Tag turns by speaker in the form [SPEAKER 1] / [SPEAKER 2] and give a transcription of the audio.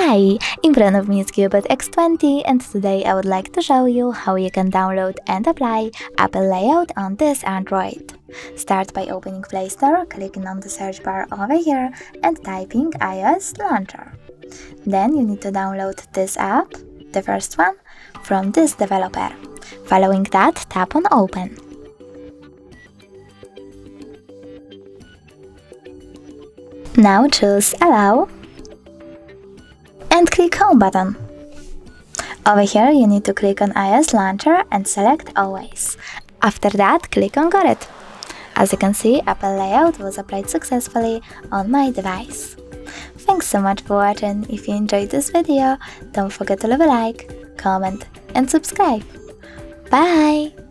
[SPEAKER 1] Hi, in front of me is CUBOT X20 and today I would like to show you how you can download and apply Apple Layout on this Android. Start by opening Play Store, clicking on the search bar over here and typing iOS Launcher. Then you need to download this app, the first one, from this developer. Following that, tap on Open. Now choose Allow and click Home button. Over here you need to click on iOS Launcher and select Always. After that, click on Got it. As you can see, Apple Layout was applied successfully on my device. Thanks so much for watching. If you enjoyed this video, don't forget to leave a like, comment and subscribe. Bye!